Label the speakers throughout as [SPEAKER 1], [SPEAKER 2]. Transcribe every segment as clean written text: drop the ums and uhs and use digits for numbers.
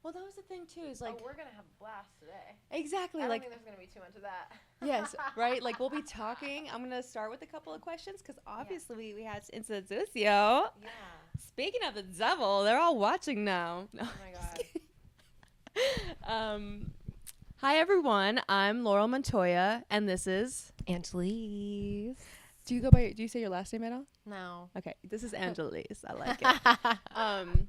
[SPEAKER 1] Well, that was the thing too. Is like
[SPEAKER 2] we're gonna have a blast today.
[SPEAKER 1] Exactly.
[SPEAKER 2] I don't
[SPEAKER 1] like
[SPEAKER 2] think there's gonna be too much of that.
[SPEAKER 1] yes, right. Like we'll be talking. I'm gonna start with a couple of questions because obviously we had instances.
[SPEAKER 2] Yeah.
[SPEAKER 1] Speaking of the devil, they're all watching now. No,
[SPEAKER 2] Oh my god.
[SPEAKER 1] Hi everyone. I'm Laurel Montoya, and this is.
[SPEAKER 2] Angelis.
[SPEAKER 1] Do you say your last name at all?
[SPEAKER 2] No.
[SPEAKER 1] Okay, this is Angelis. I like it.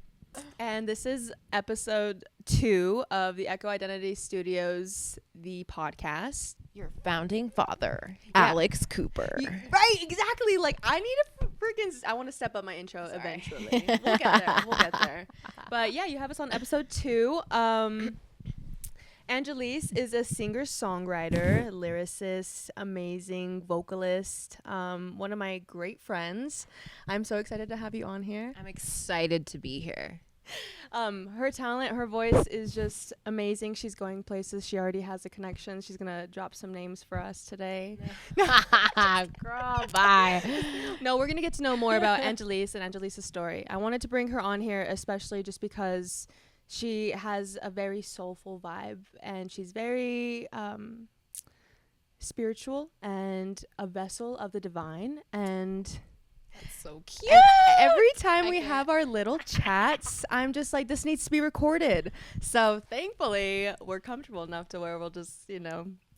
[SPEAKER 1] And this is episode 2 of the Echo Identity Studios, the podcast.
[SPEAKER 2] Your founding father,
[SPEAKER 1] Yeah.
[SPEAKER 2] Alex Cooper.
[SPEAKER 1] Right, exactly. Like, I need to I want to step up my intro eventually. We'll get there. But yeah, you have us on episode 2. Angelis is a singer-songwriter, lyricist, amazing vocalist, one of my great friends. I'm so excited to have you on here.
[SPEAKER 2] I'm excited to be here.
[SPEAKER 1] Her talent, her voice is just amazing. She's going places. She already has a connection. She's going to drop some names for us today.
[SPEAKER 2] Girl, bye.
[SPEAKER 1] No, we're going to get to know more about Angelis and Angelis' story. I wanted to bring her on here especially just because she has a very soulful vibe, and she's very spiritual and a vessel of the divine. And
[SPEAKER 2] that's so cute.
[SPEAKER 1] Every time we have our little chats, I'm just like, this needs to be recorded. So thankfully, we're comfortable enough to where we'll just,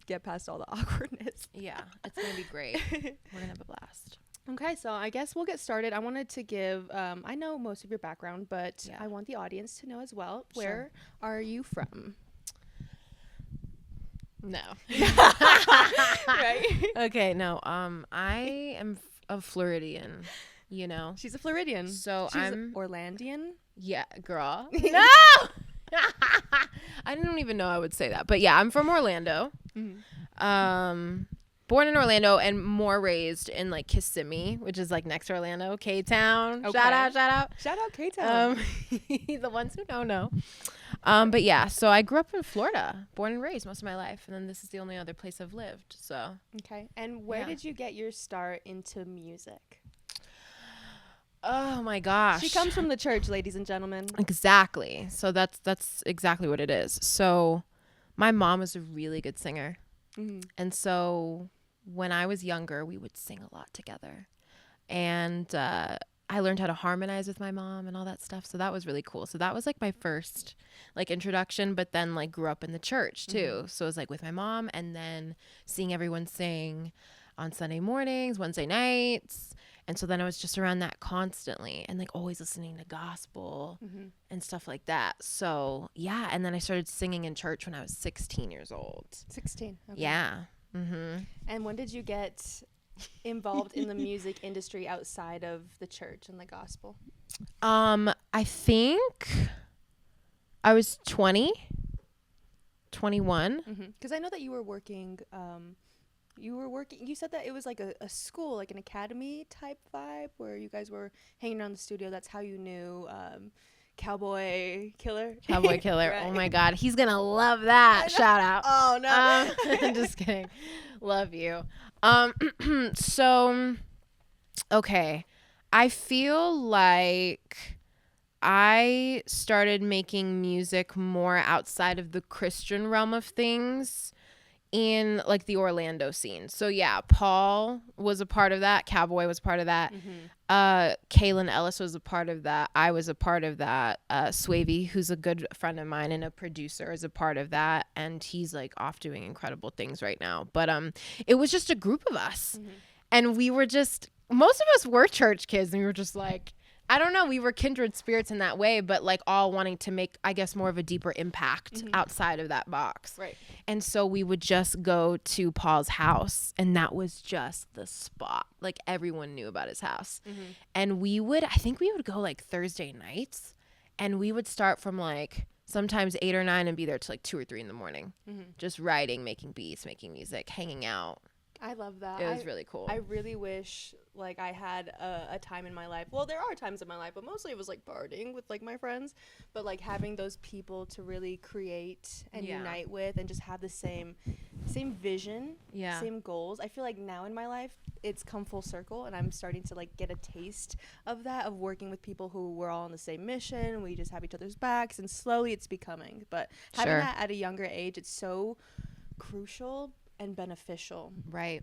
[SPEAKER 1] get past all the awkwardness.
[SPEAKER 2] Yeah, it's going to be great. We're going to have a blast.
[SPEAKER 1] Okay, so I guess we'll get started. I wanted to give, I know most of your background, but I want the audience to know as well.
[SPEAKER 2] Sure.
[SPEAKER 1] Where are you from?
[SPEAKER 2] No.
[SPEAKER 1] Right?
[SPEAKER 2] Okay, no. I am a Floridian,
[SPEAKER 1] She's a Floridian.
[SPEAKER 2] So
[SPEAKER 1] She's
[SPEAKER 2] I'm
[SPEAKER 1] Orlandian.
[SPEAKER 2] Yeah, girl. No! I didn't even know I would say that. But yeah, I'm from Orlando.
[SPEAKER 1] Mm-hmm.
[SPEAKER 2] Born in Orlando and more raised in like Kissimmee, which is like next to Orlando, K-Town.
[SPEAKER 1] Okay.
[SPEAKER 2] Shout out.
[SPEAKER 1] Shout out K-Town.
[SPEAKER 2] The ones who don't know. But yeah, so I grew up in Florida, born and raised most of my life. And then this is the only other place I've lived. So.
[SPEAKER 1] Okay. And where did you get your start into music?
[SPEAKER 2] Oh my gosh.
[SPEAKER 1] She comes from the church, ladies and gentlemen.
[SPEAKER 2] Exactly. So that's exactly what it is. So my mom was a really good singer.
[SPEAKER 1] Mm-hmm.
[SPEAKER 2] And so when I was younger, we would sing a lot together. And I learned how to harmonize with my mom and all that stuff. So that was really cool. So that was like my first like introduction, but then like grew up in the church too.
[SPEAKER 1] Mm-hmm.
[SPEAKER 2] So it was like with my mom and then seeing everyone sing on Sunday mornings, Wednesday nights. And so then I was just around that constantly and like always listening to gospel and stuff like that. So yeah. And then I started singing in church when I was 16 years old.
[SPEAKER 1] 16. Okay.
[SPEAKER 2] Yeah. Mm-hmm.
[SPEAKER 1] And when did you get involved in the music industry outside of the church and the gospel?
[SPEAKER 2] I think I was 21.
[SPEAKER 1] Because I know that you were working, you said that it was like a school, like an academy type vibe where you guys were hanging around the studio. That's how you knew Cowboy Killer.
[SPEAKER 2] Right. Oh my God. He's going to love that. Shout out.
[SPEAKER 1] Oh, no.
[SPEAKER 2] Just kidding. Love you. So, okay. I feel like I started making music more outside of the Christian realm of things in like the Orlando scene. So yeah, Paul was a part of that. Cowboy was part of that. Kaylin Ellis was a part of that. I was a part of that. Swavey, who's a good friend of mine and a producer, is a part of that. And he's like off doing incredible things right now. But it was just a group of us. And we were just, most of us were church kids, and we were just like, I don't know, we were kindred spirits in that way, but like all wanting to make, I guess, more of a deeper impact outside of that box.
[SPEAKER 1] Right.
[SPEAKER 2] And so we would just go to Paul's house, and that was just the spot. Like everyone knew about his house. And I think we would go like Thursday nights, and we would start from like sometimes 8 or 9 and be there till like 2 or 3 in the morning, just writing, making beats, making music, hanging out.
[SPEAKER 1] I love that.
[SPEAKER 2] It was really cool.
[SPEAKER 1] I really wish like I had a time in my life. Well, there are times in my life, but mostly it was like partying with like my friends. But like having those people to really create and unite with and just have the same vision, same goals. I feel like now in my life, it's come full circle, and I'm starting to like get a taste of that, of working with people who we're all on the same mission. We just have each other's backs, and slowly it's becoming. But having
[SPEAKER 2] Sure.
[SPEAKER 1] that at a younger age, it's so crucial and beneficial.
[SPEAKER 2] Right.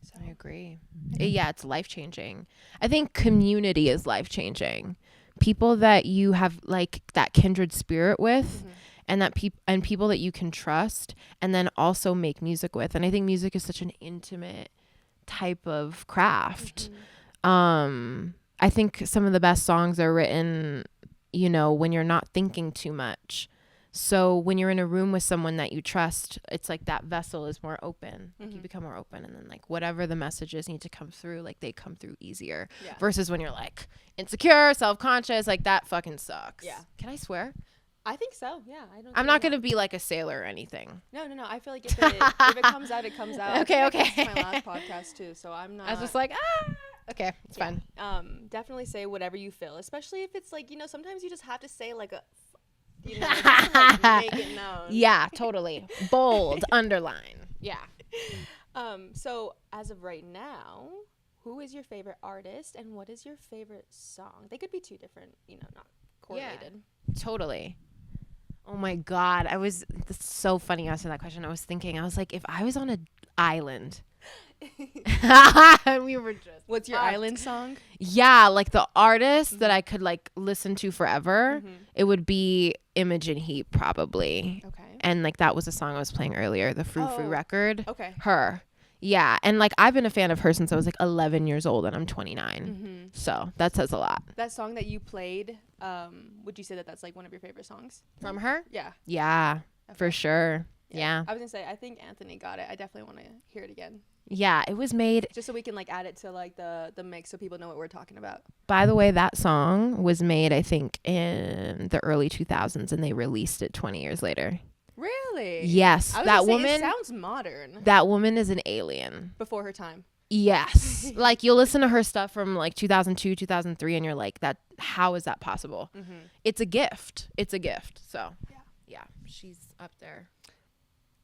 [SPEAKER 1] So
[SPEAKER 2] I agree. Yeah, it's life changing. I think community is life changing. People that you have like that kindred spirit with, and that people that you can trust, and then also make music with. And I think music is such an intimate type of craft. I think some of the best songs are written, when you're not thinking too much. So when you're in a room with someone that you trust, it's like that vessel is more open. Like you become more open, and then like whatever the messages need to come through, like they come through easier.
[SPEAKER 1] Yeah.
[SPEAKER 2] Versus when you're like insecure, self-conscious, like that fucking sucks.
[SPEAKER 1] Yeah.
[SPEAKER 2] Can I swear?
[SPEAKER 1] I think so. Yeah.
[SPEAKER 2] I'm not going to be like a sailor or anything.
[SPEAKER 1] No. I feel like if it comes out, it comes out.
[SPEAKER 2] Okay,
[SPEAKER 1] I think
[SPEAKER 2] okay.
[SPEAKER 1] This is my last podcast too, so I'm not.
[SPEAKER 2] I was just like, okay, it's fine.
[SPEAKER 1] Definitely say whatever you feel, especially if it's like, sometimes you just have to say like a, just to, like, make it known.
[SPEAKER 2] Yeah, totally. Bold, underline. Yeah.
[SPEAKER 1] So as of right now, who is your favorite artist, and what is your favorite song? They could be two different, not correlated.
[SPEAKER 2] Yeah, totally. Oh my God. That's so funny you asked me that question. I was thinking, I was like, if I was on an island and we were just.
[SPEAKER 1] What's your island song?
[SPEAKER 2] Yeah, like the artist that I could like listen to forever, it would be Imogen Heap probably.
[SPEAKER 1] Okay.
[SPEAKER 2] And like that was a song I was playing earlier, the Frou Frou record.
[SPEAKER 1] Okay.
[SPEAKER 2] Her. Yeah. And like I've been a fan of her since I was like 11 years old, and I'm 29. So that says a lot.
[SPEAKER 1] That song that you played, would you say that that's like one of your favorite songs?
[SPEAKER 2] From her?
[SPEAKER 1] Yeah.
[SPEAKER 2] Yeah,
[SPEAKER 1] Okay.
[SPEAKER 2] for sure. Yeah.
[SPEAKER 1] I was gonna say, I think Anthony got it. I definitely want to hear it again,
[SPEAKER 2] Yeah, it was made.
[SPEAKER 1] just so we can like add it to like the mix, so people know what we're talking about.
[SPEAKER 2] By the way, that song was made, I think, in the early 2000s, and they released it 20 years later.
[SPEAKER 1] Really?
[SPEAKER 2] Yes,
[SPEAKER 1] I was
[SPEAKER 2] that
[SPEAKER 1] gonna say,
[SPEAKER 2] woman.
[SPEAKER 1] it sounds modern.
[SPEAKER 2] That woman is an alien.
[SPEAKER 1] Before her time.
[SPEAKER 2] Yes, like you'll listen to her stuff from like 2002, 2003, and you're like, that. How is that possible? It's a gift. It's a gift. So, yeah, she's up there.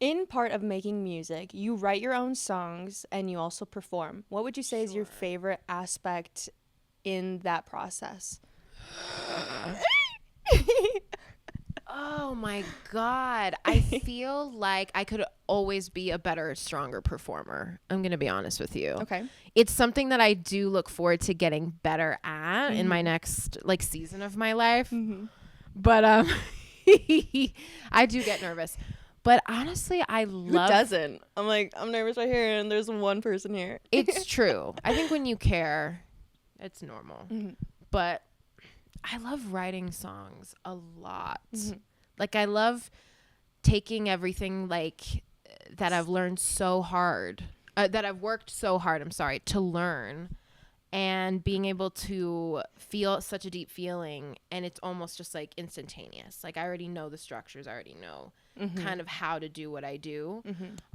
[SPEAKER 1] In part of making music, you write your own songs and you also perform. What would you say is your favorite aspect in that process?
[SPEAKER 2] Oh my God. I feel like I could always be a better, stronger performer. I'm going to be honest with you.
[SPEAKER 1] Okay.
[SPEAKER 2] It's something that I do look forward to getting better at in my next like season of my life. But I do get nervous. But honestly, I love.
[SPEAKER 1] Who doesn't? I'm nervous right here, and there's one person here.
[SPEAKER 2] It's true. I think when you care, it's normal. But I love writing songs a lot. Like I love taking everything like that I've learned so hard, that I've worked so hard, to learn, and being able to feel such a deep feeling, and it's almost just like instantaneous. Like I already know the structures, I already know kind of how to do what I do.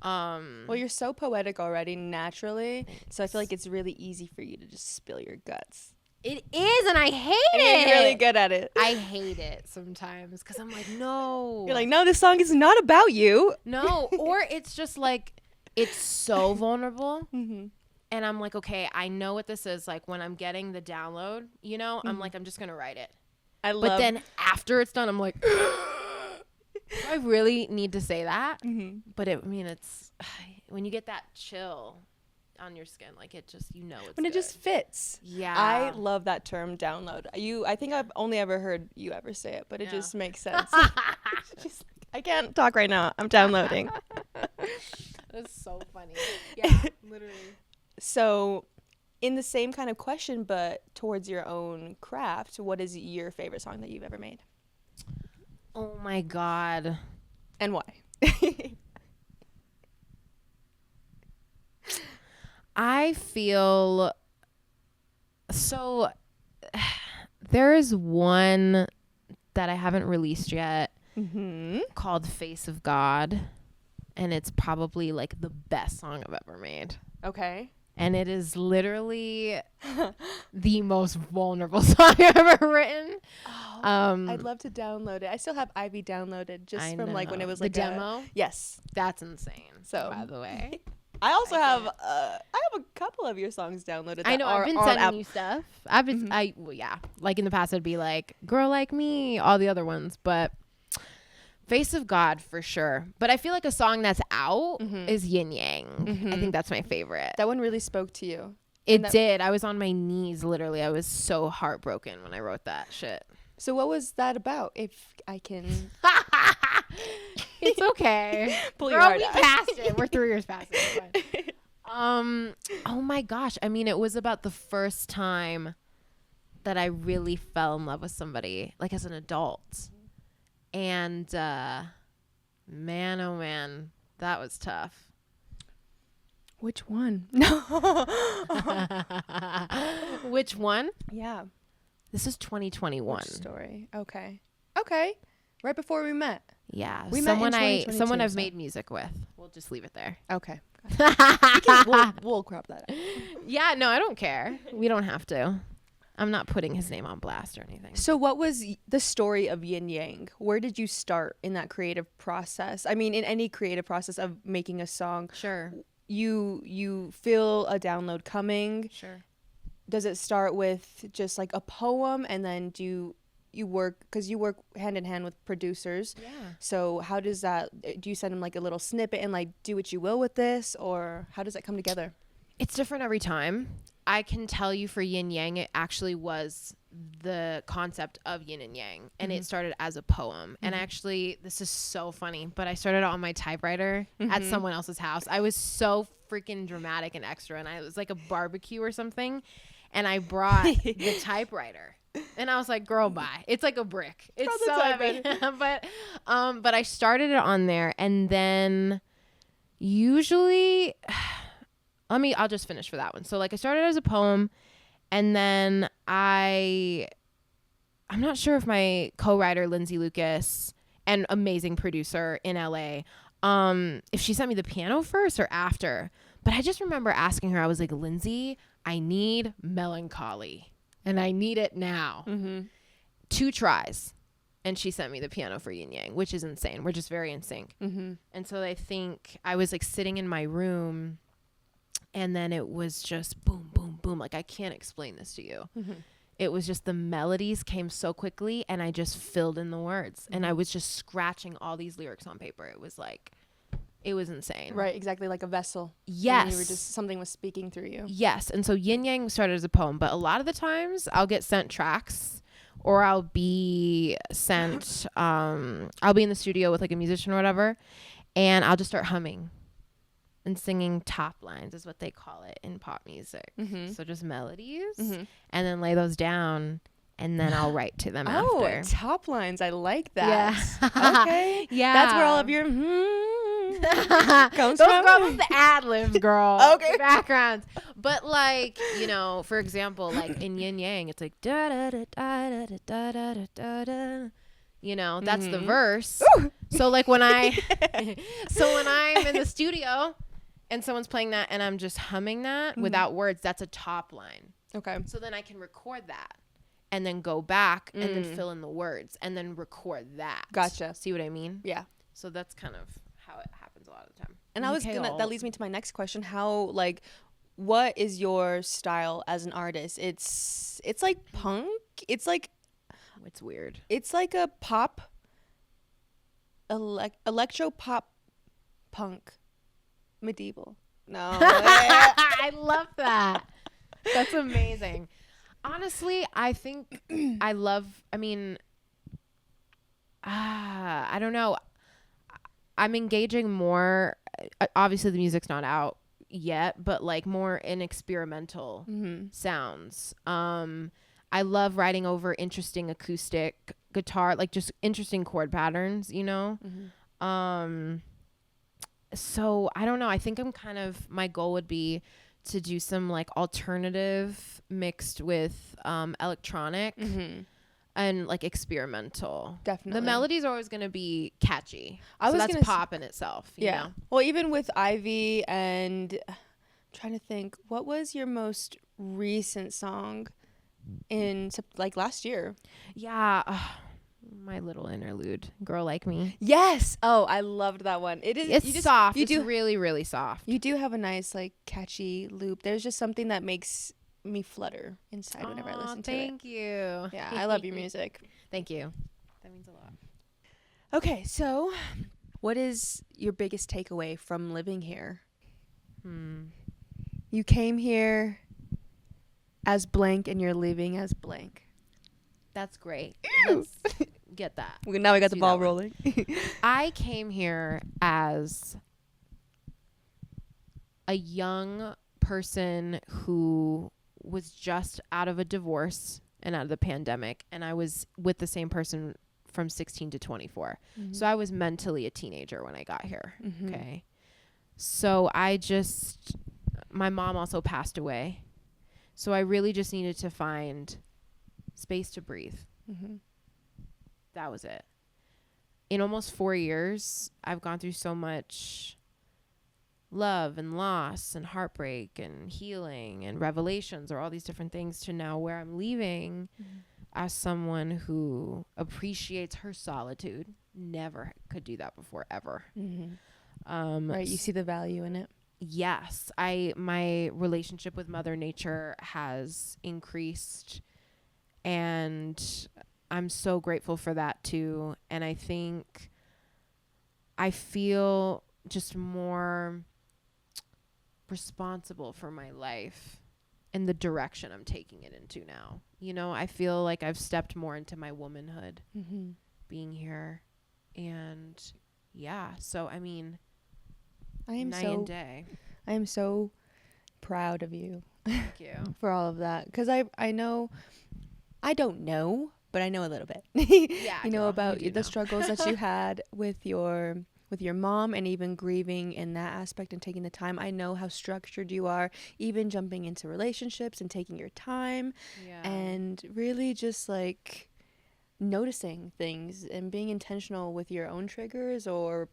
[SPEAKER 1] Well, you're so poetic already naturally, so I feel like it's really easy for you to just spill your guts.
[SPEAKER 2] It is, and I hate
[SPEAKER 1] And
[SPEAKER 2] it.
[SPEAKER 1] you're really good at it.
[SPEAKER 2] I hate it sometimes because I'm like, no.
[SPEAKER 1] You're like, no, this song is not about you.
[SPEAKER 2] No, or it's just like, it's so vulnerable. And I'm like, okay, I know what this is. Like when I'm getting the download, I'm like, I'm just going to write it. But then after it's done, I'm like, do I really need to say that? But it's when you get that chill on your skin, like it just, it's
[SPEAKER 1] when it
[SPEAKER 2] good.
[SPEAKER 1] just fits.
[SPEAKER 2] Yeah.
[SPEAKER 1] I love that term, download. I think I've only ever heard you ever say it, but it just makes sense. I can't talk right now. I'm downloading.
[SPEAKER 2] That's so funny. Yeah, literally.
[SPEAKER 1] So, in the same kind of question, but towards your own craft, what is your favorite song that you've ever made?
[SPEAKER 2] Oh my God.
[SPEAKER 1] And why?
[SPEAKER 2] I feel so. There is one that I haven't released yet called Face of God. And it's probably like the best song I've ever made.
[SPEAKER 1] Okay.
[SPEAKER 2] And it is literally the most vulnerable song I've ever written.
[SPEAKER 1] I'd love to download it. I still have Ivy downloaded just from like when it was like
[SPEAKER 2] the demo.
[SPEAKER 1] Yes.
[SPEAKER 2] That's insane.
[SPEAKER 1] So
[SPEAKER 2] by the way,
[SPEAKER 1] I also
[SPEAKER 2] I
[SPEAKER 1] have
[SPEAKER 2] can't.
[SPEAKER 1] I have a couple of your songs downloaded. That
[SPEAKER 2] I know
[SPEAKER 1] are
[SPEAKER 2] I've been
[SPEAKER 1] on
[SPEAKER 2] sending
[SPEAKER 1] app.
[SPEAKER 2] you stuff. I've been well, yeah. Like in the past it'd be like Girl Like Me, all the other ones, but Face of God for sure. But I feel like a song that's out is Yin Yang. I think that's my favorite.
[SPEAKER 1] That one really spoke to you.
[SPEAKER 2] It did. I was on my knees literally. I was so heartbroken when I wrote that shit.
[SPEAKER 1] So what was that about? If I can
[SPEAKER 2] It's okay.
[SPEAKER 1] pull your
[SPEAKER 2] Girl,
[SPEAKER 1] heart
[SPEAKER 2] we
[SPEAKER 1] out.
[SPEAKER 2] passed it. We're 3 years past it. It's fine. Oh my gosh. I mean, it was about the first time that I really fell in love with somebody, like as an adult. And man, oh man, that was tough.
[SPEAKER 1] Which one? No.
[SPEAKER 2] Which one?
[SPEAKER 1] Yeah.
[SPEAKER 2] This is 2021.
[SPEAKER 1] Which story? Okay. Okay. Right before we met.
[SPEAKER 2] Yeah,
[SPEAKER 1] We met in
[SPEAKER 2] someone
[SPEAKER 1] 2022,
[SPEAKER 2] I've
[SPEAKER 1] so-
[SPEAKER 2] made music with. We'll just leave it there.
[SPEAKER 1] Okay. We'll crop that out.
[SPEAKER 2] Yeah, no, I don't care. We don't have to. I'm not putting his name on blast or anything.
[SPEAKER 1] So what was the story of Yin Yang? Where did you start in that creative process? I mean, in any creative process of making a song,
[SPEAKER 2] Sure.
[SPEAKER 1] you feel a download coming.
[SPEAKER 2] Sure.
[SPEAKER 1] Does it start with just like a poem, and then do you work, because you work hand in hand with producers?
[SPEAKER 2] Yeah.
[SPEAKER 1] So how does that, do you send them like a little snippet and like do what you will with this, or how does that come together?
[SPEAKER 2] It's different every time. I can tell you for Yin Yang, it actually was the concept of yin and yang, and it started as a poem. And actually, this is so funny, but I started on my typewriter at someone else's house. I was so freaking dramatic and extra, and it was like a barbecue or something, and I brought the typewriter. And I was like, girl, bye. It's like a brick. It's so heavy. but I started it on there, and then usually I'll just finish for that one. So like I started as a poem, and then I'm not sure if my co-writer Lindsay Lucas, an amazing producer in LA, if she sent me the piano first or after. But I just remember asking her, I was like, Lindsay, I need melancholy and I need it now. 2 tries. And she sent me the piano for Yin Yang, which is insane. We're just very in sync. And so I think I was like sitting in my room, and then it was just boom, boom, boom. Like, I can't explain this to you. It was just the melodies came so quickly, and I just filled in the words. And I was just scratching all these lyrics on paper. It was like, it was insane.
[SPEAKER 1] Right, exactly, like a vessel.
[SPEAKER 2] Yes.
[SPEAKER 1] And you were just, something was speaking through you.
[SPEAKER 2] Yes. And so Yin Yang started as a poem, but a lot of the times I'll get sent tracks, or I'll be sent, I'll be in the studio with like a musician or whatever, and I'll just start humming and singing top lines is what they call it in pop music. So just melodies, and then lay those down, and then I'll write to them after.
[SPEAKER 1] Top lines. I like that.
[SPEAKER 2] Yeah.
[SPEAKER 1] Okay.
[SPEAKER 2] Yeah.
[SPEAKER 1] That's where all of your comes
[SPEAKER 2] Those
[SPEAKER 1] from.
[SPEAKER 2] girls, the ad libs, girl.
[SPEAKER 1] Okay.
[SPEAKER 2] Backgrounds. But like, you know, for example, like in Yin Yang, it's like da da da da da da da da da da. You know, that's the verse. So like when I'm in the studio and someone's playing that and I'm just humming that without words, that's a top line.
[SPEAKER 1] Okay.
[SPEAKER 2] So then I can record that and then go back and then fill in the words and then record that.
[SPEAKER 1] Gotcha.
[SPEAKER 2] See what I mean?
[SPEAKER 1] Yeah.
[SPEAKER 2] So that's kind of how it happens a lot of the time.
[SPEAKER 1] And that leads me to my next question. What is your style as an artist? It's like punk. It's
[SPEAKER 2] weird.
[SPEAKER 1] It's like a pop, electro pop, punk, medieval. No.
[SPEAKER 2] I love that. That's amazing. Honestly, I think I don't know. I'm engaging more. Obviously, the music's not out yet, but like more in experimental sounds. I love writing over interesting acoustic guitar, like just interesting chord patterns, you know? So I don't know. I think my goal would be to do some like alternative mixed with electronic and like experimental.
[SPEAKER 1] Definitely.
[SPEAKER 2] The melodies are always going to be catchy. That's pop in itself. You know?
[SPEAKER 1] Well, even with Ivy and I'm trying to think, what was your most recent song in like last year?
[SPEAKER 2] Yeah. My little interlude, Girl Like Me.
[SPEAKER 1] Yes. Oh, I loved that one. It is.
[SPEAKER 2] It's soft. It's really, really soft.
[SPEAKER 1] You do have a nice, like, catchy loop. There's just something that makes me flutter inside whenever I listen to it.
[SPEAKER 2] Thank you.
[SPEAKER 1] Yeah, I love your music.
[SPEAKER 2] Thank you. That means a lot.
[SPEAKER 1] Okay, so what is your biggest takeaway from living here? You came here as blank and you're leaving as blank.
[SPEAKER 2] That's great.
[SPEAKER 1] Ew.
[SPEAKER 2] Let's get that.
[SPEAKER 1] Now we got the ball
[SPEAKER 2] that one.
[SPEAKER 1] rolling.
[SPEAKER 2] I came here as a young person who was just out of a divorce and out of the pandemic, and I was with the same person from 16 to 24.
[SPEAKER 1] Mm-hmm.
[SPEAKER 2] So I was mentally a teenager when I got here.
[SPEAKER 1] Mm-hmm.
[SPEAKER 2] Okay. So my mom also passed away. So I really just needed to find space to breathe.
[SPEAKER 1] Mm-hmm.
[SPEAKER 2] That was it. In almost 4 years, I've gone through so much love and loss and heartbreak and healing and revelations, or all these different things, to now where I'm leaving as someone who appreciates her solitude. Never could do that before, ever.
[SPEAKER 1] Mm-hmm. Right, you see the value in it.
[SPEAKER 2] Yes, my relationship with Mother Nature has increased, and I'm so grateful for that too. And I think I feel just more responsible for my life and the direction I'm taking it into now. You know, I feel like I've stepped more into my womanhood being here. And yeah, so I mean, night and day.
[SPEAKER 1] I am so proud of you.
[SPEAKER 2] Thank you.
[SPEAKER 1] For all of that, because I don't know, but I know a little bit.
[SPEAKER 2] Yeah,
[SPEAKER 1] you know about
[SPEAKER 2] you
[SPEAKER 1] the struggles that you had with your mom, and even grieving in that aspect and taking the time. I know how structured you are, even jumping into relationships and taking your time, and really just like noticing things and being intentional with your own triggers or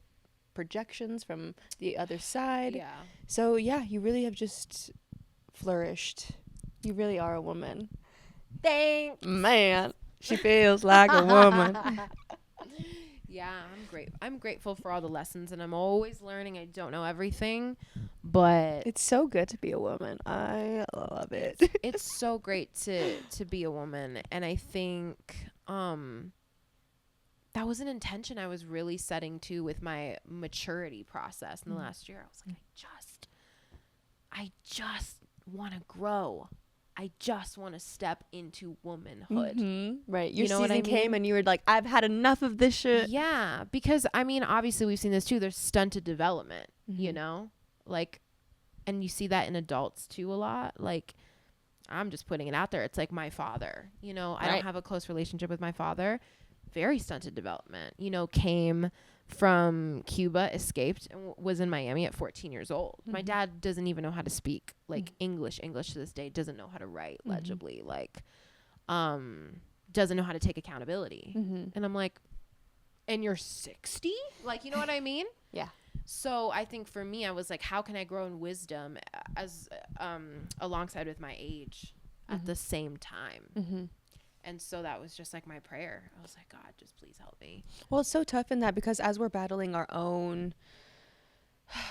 [SPEAKER 1] projections from the other side. Yeah. So yeah, you really have just flourished. You really are a woman.
[SPEAKER 2] Thanks.
[SPEAKER 1] Man, she feels like a woman.
[SPEAKER 2] Yeah, I'm grateful for all the lessons, and I'm always learning. I don't know everything, but
[SPEAKER 1] it's so good to be a woman. I love it.
[SPEAKER 2] It's so great to be a woman, and I think that was an intention I was really setting too with my maturity process in the last year. I was like, I just want to grow. I just want to step into womanhood.
[SPEAKER 1] Right. Your season came and you were like, I've had enough of this shit.
[SPEAKER 2] Yeah. Because, I mean, obviously we've seen this too. There's stunted development, you know? Like, and you see that in adults too a lot. Like, I'm just putting it out there. It's like my father. You know, I don't have a close relationship with my father. Very stunted development. You know, came from Cuba, escaped, and was in Miami at 14 years old. My dad doesn't even know how to speak like English to this day. Doesn't know how to write legibly. Like, doesn't know how to take accountability. And I'm like, and you're 60? Like, you know what I mean? Yeah. So I think for me, I was like, how can I grow in wisdom as alongside with my age at the same time? And so that was just like my prayer. I was like, God, just please help me.
[SPEAKER 1] Well, it's so tough in that, because as we're battling our own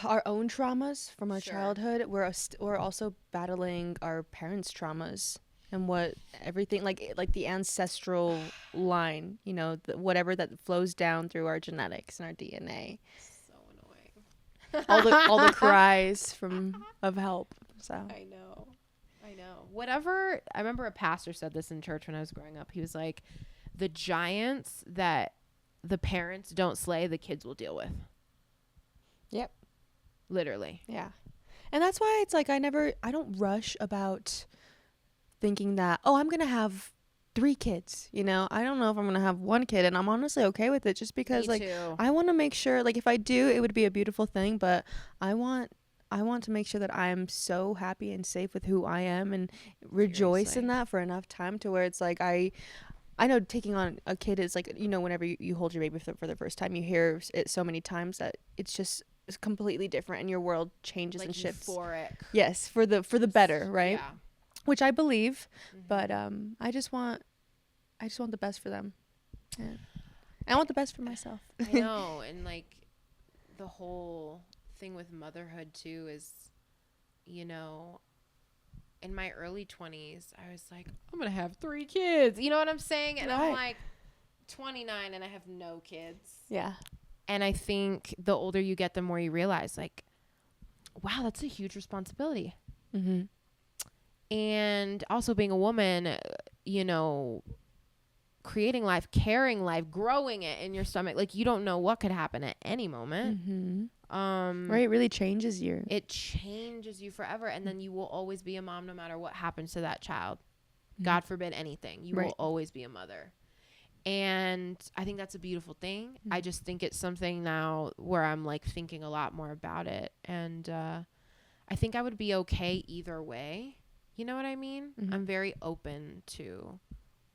[SPEAKER 1] traumas from our childhood, we're also battling our parents' traumas and what everything like the ancestral line, you know, whatever that flows down through our genetics and our DNA.
[SPEAKER 2] So annoying.
[SPEAKER 1] all the cries of help. So
[SPEAKER 2] I know. Whatever. I remember a pastor said this in church when I was growing up. He was like, the giants that the parents don't slay, the kids will deal with. Yep. Literally.
[SPEAKER 1] Yeah. And that's why it's like I don't rush about thinking that, oh, I'm going to have 3 kids, you know? I don't know if I'm going to have 1 kid, and I'm honestly okay with it, just because
[SPEAKER 2] Me too.
[SPEAKER 1] I want to make sure, like, if I do, it would be a beautiful thing, but I want to make sure that I'm so happy and safe with who I am, and rejoice in that for enough time to where it's like I know taking on a kid is like, you know, whenever you hold your baby for the first time, you hear it so many times that it's completely different, and your world changes and shifts.
[SPEAKER 2] Euphoric.
[SPEAKER 1] Yes, for the better, right?
[SPEAKER 2] Yeah.
[SPEAKER 1] Which I believe, but I just want the best for them. Yeah. I want the best for myself.
[SPEAKER 2] I know. And like the whole thing with motherhood too is, you know, in my early 20s, I was like, I'm going to have 3 kids. You know what I'm saying? And I'm like 29 and I have no kids.
[SPEAKER 1] Yeah.
[SPEAKER 2] And I think the older you get, the more you realize, like, wow, that's a huge responsibility.
[SPEAKER 1] Mm-hmm.
[SPEAKER 2] And also being a woman, you know, creating life, carrying life, growing it in your stomach, like you don't know what could happen at any moment.
[SPEAKER 1] Right, it really changes you.
[SPEAKER 2] It changes you forever, and then you will always be a mom no matter what happens to that child. God forbid anything, you will always be a mother. And I think that's a beautiful thing. I just think it's something now where I'm like thinking a lot more about it, and I think I would be okay either way. You know what I mean? I'm very open to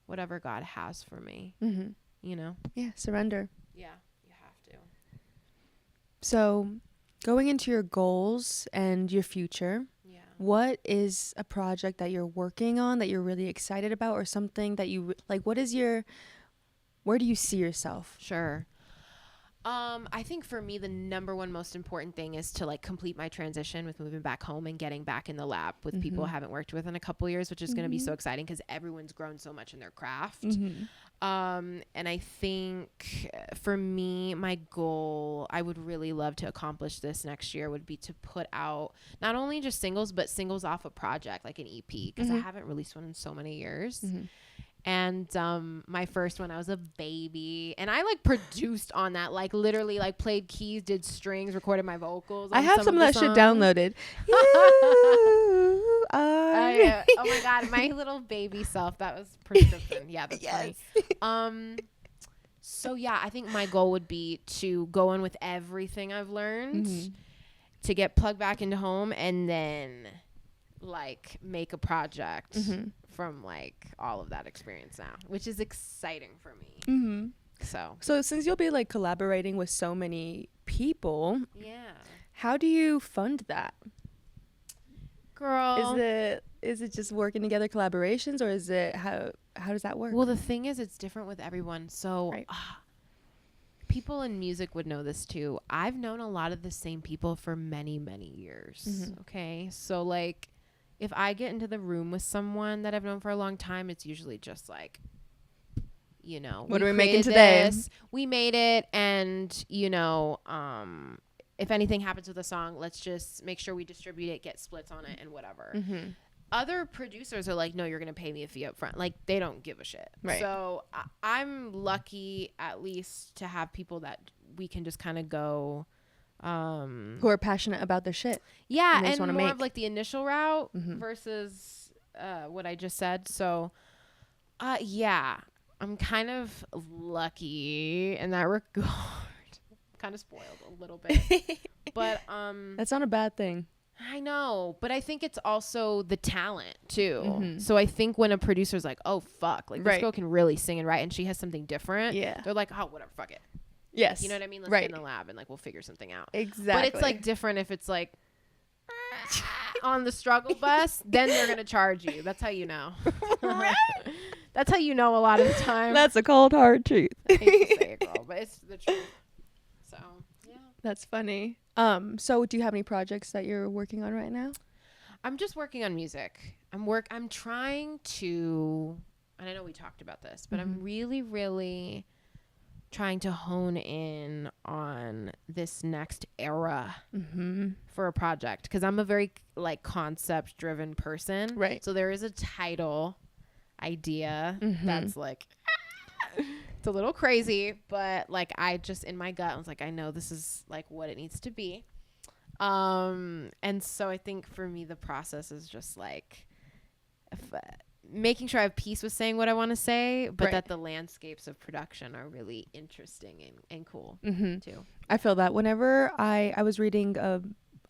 [SPEAKER 2] whatever God has for me. You know?
[SPEAKER 1] Yeah, surrender.
[SPEAKER 2] Yeah, you have to.
[SPEAKER 1] So, going into your goals and your future, what is a project that you're working on that you're really excited about, or something that you like? Where do you see yourself?
[SPEAKER 2] Sure. I think for me, the number one most important thing is to like complete my transition with moving back home and getting back in the lab with people I haven't worked with in a couple years, which is going to be so exciting because everyone's grown so much in their craft. And I think for me, my goal, I would really love to accomplish this next year, would be to put out not only just singles, but singles off a project, like an EP, because I haven't released one in so many years. And my first one, I was a baby, and I like produced on that, like literally like played keys, did strings, recorded my vocals.
[SPEAKER 1] I have some of that shit downloaded.
[SPEAKER 2] Oh my God, my little baby self, that was prescription. Yeah, that's funny. So yeah, I think my goal would be to go in with everything I've learned to get plugged back into home, and then like make a project from like all of that experience now, which is exciting for me. So
[SPEAKER 1] since you'll be like collaborating with so many people,
[SPEAKER 2] yeah,
[SPEAKER 1] how do you fund that?
[SPEAKER 2] Girl,
[SPEAKER 1] is it just working together, collaborations, or is it how does that work?
[SPEAKER 2] Well, the thing is, it's different with everyone. So people in music would know this too. I've known a lot of the same people for many, many years. Okay, so like if I get into the room with someone that I've known for a long time, it's usually just like, you know,
[SPEAKER 1] what are we making today?
[SPEAKER 2] We made it, and you know, if anything happens with a song, let's just make sure we distribute it, get splits on it, and whatever. Other producers are like, no, you're going to pay me a fee up front. Like, they don't give a shit. Right. So I'm lucky at least to have people that we can just kind of go.
[SPEAKER 1] Who are passionate about their shit.
[SPEAKER 2] Yeah, and more of like the initial route versus what I just said. So, yeah, I'm kind of lucky in that regard. Kind of spoiled a little bit, but
[SPEAKER 1] that's not a bad thing.
[SPEAKER 2] I know, but I think it's also the talent too. So I think when a producer's like, oh fuck, like this girl can really sing and write, and she has something different, they're like, oh whatever, fuck it.
[SPEAKER 1] Yes,
[SPEAKER 2] you know what I mean. Let's get in the lab and like we'll figure something out.
[SPEAKER 1] Exactly.
[SPEAKER 2] But it's like different if it's like on the struggle bus, then they're gonna charge you. That's how you know. That's how you know a lot of the time.
[SPEAKER 1] That's a cold hard truth.
[SPEAKER 2] I hate to say it, girl, but it's the truth. So yeah,
[SPEAKER 1] that's funny. So do you have any projects that you're working on right now?
[SPEAKER 2] I'm just working on music. I'm trying to, and I know we talked about this, but I'm really, really trying to hone in on this next era for a project, because I'm a very like concept driven person. Right. So there is a title idea that's like it's a little crazy, but like I just in my gut I was like, I know this is like what it needs to be. And so I think for me the process is just like making sure I have peace with saying what I want to say, but that the landscapes of production are really interesting and cool too.
[SPEAKER 1] I feel that whenever I was reading a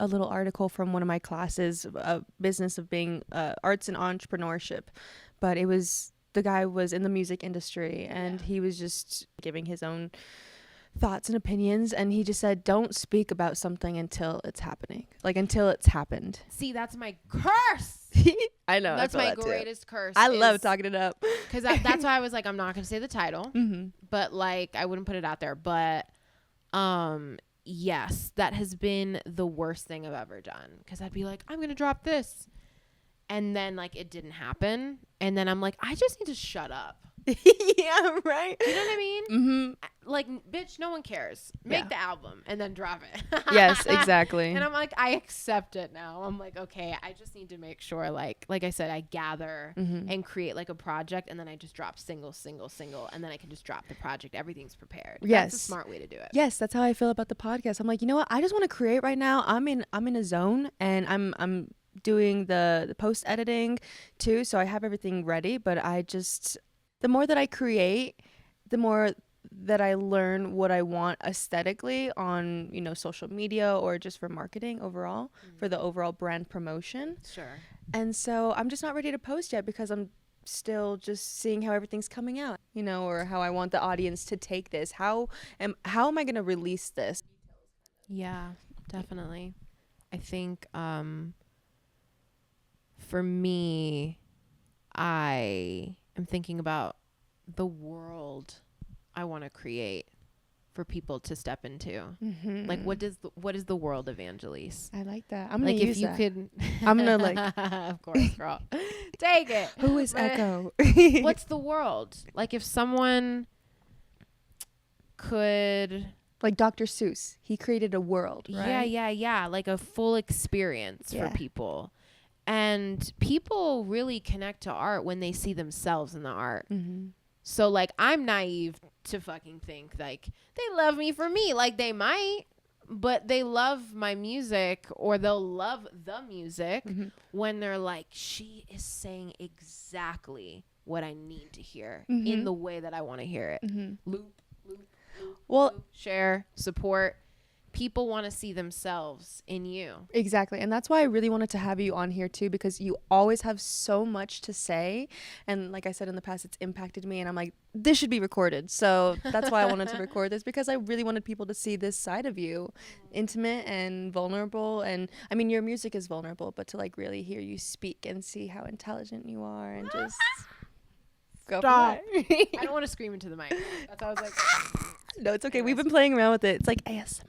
[SPEAKER 1] little article from one of my classes, business of being arts and entrepreneurship, but it was the guy was in the music industry and he was just giving his own thoughts and opinions, and he just said, don't speak about something until it's happening, like until it's happened.
[SPEAKER 2] See, that's my curse.
[SPEAKER 1] I know.
[SPEAKER 2] That's
[SPEAKER 1] I feel
[SPEAKER 2] my
[SPEAKER 1] that
[SPEAKER 2] greatest curse.
[SPEAKER 1] I love talking it up.
[SPEAKER 2] Because that's why I was like, I'm not going to say the title.
[SPEAKER 1] Mm-hmm.
[SPEAKER 2] But like, I wouldn't put it out there. But yes, that has been the worst thing I've ever done. Because I'd be like, I'm going to drop this. And then like it didn't happen. And then I'm like, I just need to shut up.
[SPEAKER 1] Yeah, right.
[SPEAKER 2] You know what I mean?
[SPEAKER 1] Mm-hmm.
[SPEAKER 2] Like, bitch, no one cares. Make the album and then drop it.
[SPEAKER 1] Yes, exactly.
[SPEAKER 2] And I'm like, I accept it now. I'm like, okay, I just need to make sure, like I said, I gather and create like a project, and then I just drop single, and then I can just drop the project. Everything's prepared.
[SPEAKER 1] Yes.
[SPEAKER 2] That's a smart way to do it.
[SPEAKER 1] Yes, that's how I feel about the podcast. I'm like, you know what? I just want to create right now. I'm in a zone, and I'm doing the post editing too, so I have everything ready, but the more that I create, the more that I learn what I want aesthetically on, social media or just for marketing overall, for the overall brand promotion.
[SPEAKER 2] Sure.
[SPEAKER 1] And so I'm just not ready to post yet because I'm still just seeing how everything's coming out, or how I want the audience to take this. How am I going to release this?
[SPEAKER 2] Yeah, definitely. I think for me, I am thinking about the world I want to create for people to step into.
[SPEAKER 1] Mm-hmm.
[SPEAKER 2] Like, what is the world of Angelis?
[SPEAKER 1] I like that. I'm gonna use that.
[SPEAKER 2] Could,
[SPEAKER 1] I'm gonna like.
[SPEAKER 2] Of course, girl. Take it.
[SPEAKER 1] Who is Echo?
[SPEAKER 2] What's the world? Like, if someone could.
[SPEAKER 1] Like Dr. Seuss, he created a world, right?
[SPEAKER 2] Yeah. Like a full experience for people. And people really connect to art when they see themselves in the art. Mm-hmm. So, like, I'm naive to fucking think, like, they love me for me. Like, they might, but they love my music, or they'll love the music when they're like, she is saying exactly what I need to hear in the way that I want to hear it. Loop, share, support. People want to see themselves in you.
[SPEAKER 1] Exactly. And that's why I really wanted to have you on here too, because you always have so much to say. And like I said in the past, it's impacted me, and I'm like, this should be recorded. So that's why I wanted to record this, because I really wanted people to see this side of you, intimate and vulnerable. And I mean, your music is vulnerable, but to like really hear you speak and see how intelligent you are and just go
[SPEAKER 2] Stop.
[SPEAKER 1] for it.
[SPEAKER 2] I don't want to scream into the mic. That's how I was like.
[SPEAKER 1] No, it's okay. We've been playing around with it. It's like ASMR.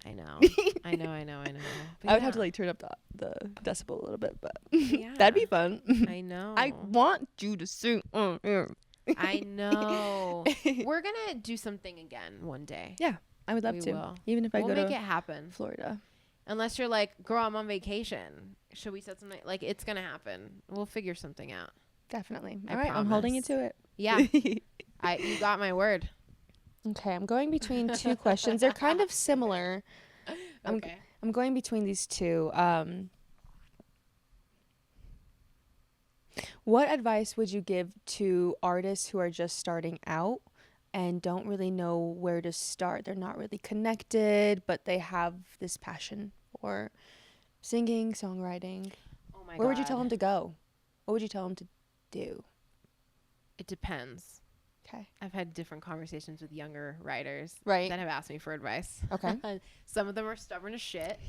[SPEAKER 2] I know. But
[SPEAKER 1] I would have to like turn up the decibel a little bit, but
[SPEAKER 2] yeah.
[SPEAKER 1] that'd be fun.
[SPEAKER 2] I know.
[SPEAKER 1] I want you to sing.
[SPEAKER 2] I know. We're gonna do something again one day.
[SPEAKER 1] Yeah, I would love
[SPEAKER 2] We
[SPEAKER 1] to.
[SPEAKER 2] will.
[SPEAKER 1] Even if I
[SPEAKER 2] We'll
[SPEAKER 1] go
[SPEAKER 2] make
[SPEAKER 1] to
[SPEAKER 2] it happen.
[SPEAKER 1] Florida.
[SPEAKER 2] Unless you're like, girl, I'm on vacation. Should we set something? Like, it's gonna happen. We'll figure something out.
[SPEAKER 1] Definitely.
[SPEAKER 2] I
[SPEAKER 1] All right, I'm holding you
[SPEAKER 2] promise.
[SPEAKER 1] to it.
[SPEAKER 2] Yeah. You got my word.
[SPEAKER 1] Okay, I'm going between two questions. They're kind of similar.
[SPEAKER 2] Okay.
[SPEAKER 1] I'm going between these two. What advice would you give to artists who are just starting out and don't really know where to start? They're not really connected, but they have this passion for singing, songwriting.
[SPEAKER 2] Oh my God.
[SPEAKER 1] Where would you tell them to go? What would you tell them to do?
[SPEAKER 2] It depends.
[SPEAKER 1] Okay.
[SPEAKER 2] I've had different conversations with younger writers
[SPEAKER 1] Right.
[SPEAKER 2] that have asked me for advice.
[SPEAKER 1] Okay.
[SPEAKER 2] Some of them are stubborn as shit.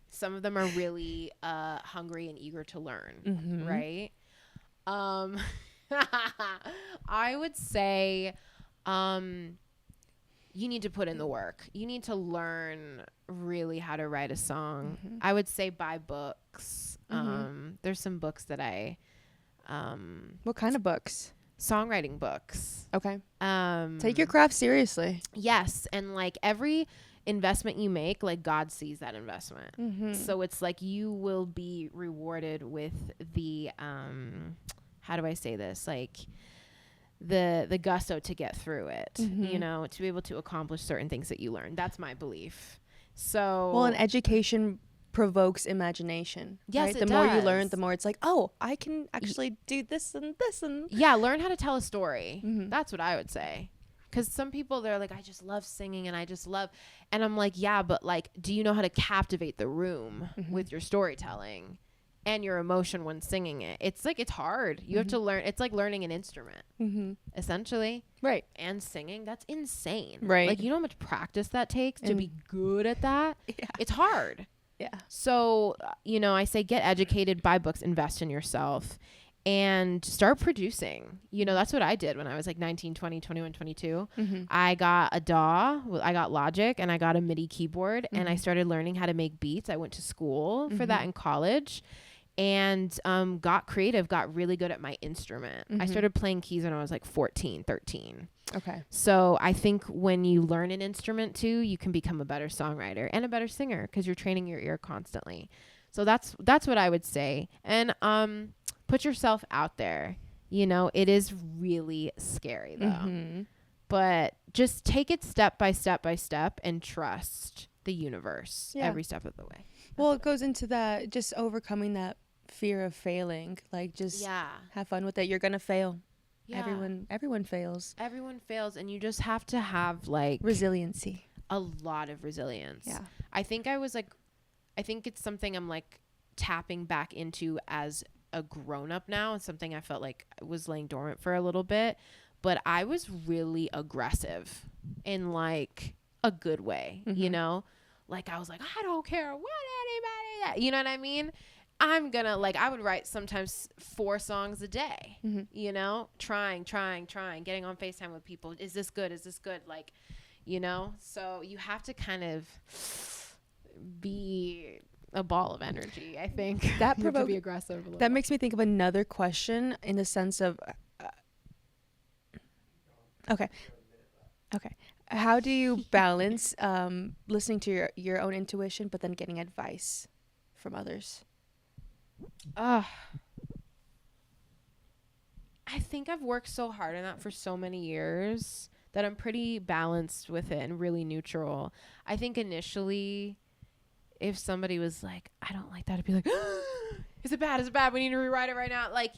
[SPEAKER 2] Some of them are really hungry and eager to learn.
[SPEAKER 1] Mm-hmm.
[SPEAKER 2] Right? I would say you need to put in the work. You need to learn really how to write a song.
[SPEAKER 1] Mm-hmm.
[SPEAKER 2] I would say buy books.
[SPEAKER 1] Mm-hmm.
[SPEAKER 2] There's some books that I
[SPEAKER 1] What kind of books?
[SPEAKER 2] songwriting books.
[SPEAKER 1] Okay. Take your craft seriously.
[SPEAKER 2] Yes, and like every investment you make, like God sees that investment.
[SPEAKER 1] Mm-hmm.
[SPEAKER 2] So it's like you will be rewarded with the how do I say this? Like the gusto to get through it,
[SPEAKER 1] Mm-hmm.
[SPEAKER 2] to be able to accomplish certain things that you learn. That's my belief. So
[SPEAKER 1] Well, an education provokes imagination.
[SPEAKER 2] Yes,
[SPEAKER 1] right?
[SPEAKER 2] it
[SPEAKER 1] The more you
[SPEAKER 2] does.
[SPEAKER 1] learn, the more it's like, oh, I can actually do this and this and.
[SPEAKER 2] yeah, learn how to tell a story.
[SPEAKER 1] Mhm.
[SPEAKER 2] That's what I would say. Because some people, they're like, I just love singing and and I'm like, yeah, but like, do you know how to captivate the room with your storytelling and your emotion when singing it? It's like, it's hard. You have to learn. It's like learning an instrument, essentially.
[SPEAKER 1] Right.
[SPEAKER 2] And singing, that's insane.
[SPEAKER 1] Right.
[SPEAKER 2] Like, you know how much practice that takes to be good at that?
[SPEAKER 1] Yeah.
[SPEAKER 2] It's hard.
[SPEAKER 1] Yeah.
[SPEAKER 2] So, I say get educated, buy books, invest in yourself, and start producing. That's what I did when I was like 19, 20, 21, 22. I got a DAW, I got Logic, and I got a MIDI keyboard, and I started learning how to make beats. I went to school for that in college, and got creative, got really good at my instrument. I started playing keys when I was like 14, 13.
[SPEAKER 1] Okay.
[SPEAKER 2] So I think when you learn an instrument too, you can become a better songwriter and a better singer because you're training your ear constantly. So that's what I would say. And put yourself out there. It is really scary though. But just take it step by step by step and trust the universe every step of the way.
[SPEAKER 1] Well, it goes into that, just overcoming that fear of failing. Like, just have fun with it. You're going to fail. Yeah. Everyone fails.
[SPEAKER 2] Everyone fails, and you just have to have like
[SPEAKER 1] resiliency.
[SPEAKER 2] A lot of resilience. Yeah. I think it's something I'm like tapping back into as a grown-up now. It's something I felt like was laying dormant for a little bit, but I was really aggressive in like a good way, Like I was like, I don't care what anybody, you know what I mean? I'm gonna I would write sometimes 4 songs a day, trying, getting on FaceTime with people. Is this good? Like, so you have to kind of be a ball of energy. I think
[SPEAKER 1] that
[SPEAKER 2] you have to be aggressive.
[SPEAKER 1] That makes me think of another question in the sense of, okay. How do you balance listening to your own intuition, but then getting advice from others?
[SPEAKER 2] I think I've worked so hard on that for so many years that I'm pretty balanced with it and really neutral. I think initially, if somebody was like, I don't like that, I'd be like, is it bad? We need to rewrite it right now. Like,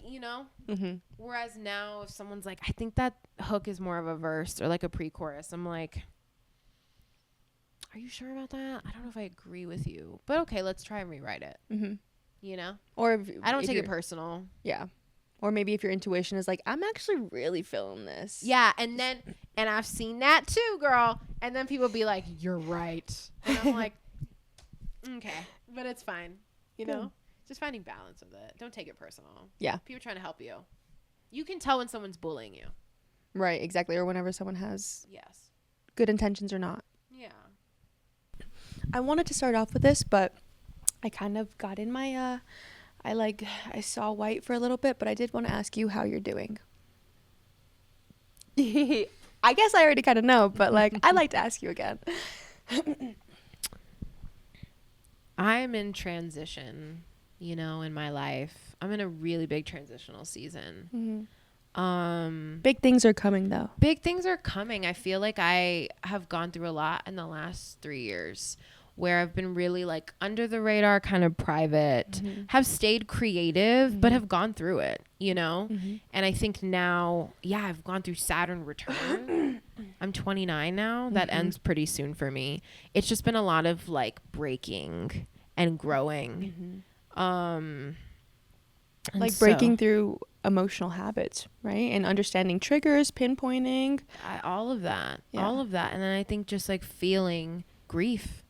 [SPEAKER 2] Whereas now, if someone's like, I think that hook is more of a verse or like a pre-chorus, I'm like, are you sure about that? I don't know if I agree with you, but okay, let's try and rewrite it. Or I don't take it personal.
[SPEAKER 1] Yeah. Or maybe if your intuition is like, I'm actually really feeling this.
[SPEAKER 2] Yeah. And I've seen that too, girl. And then people be like, you're right. And I'm like, okay, but it's fine. Just finding balance with it. Don't take it personal.
[SPEAKER 1] Yeah.
[SPEAKER 2] People are trying to help you. You can tell when someone's bullying you.
[SPEAKER 1] Right. Exactly. Or whenever someone has good intentions or not.
[SPEAKER 2] Yeah.
[SPEAKER 1] I wanted to start off with this, but I kind of got in my, I saw white for a little bit, but I did want to ask you how you're doing. I guess I already kind of know, but I'd like to ask you again.
[SPEAKER 2] I'm in transition, in my life. I'm in a really big transitional season.
[SPEAKER 1] Big things are coming though.
[SPEAKER 2] Big things are coming. I feel like I have gone through a lot in the last 3 years where I've been really under the radar, kind of private, have stayed creative, but have gone through it, And I think now, I've gone through Saturn return. I'm 29 now. That ends pretty soon for me. It's just been a lot of breaking and growing.
[SPEAKER 1] Breaking through emotional habits, right? And understanding triggers, pinpointing.
[SPEAKER 2] All of that. And then I think just feeling grief.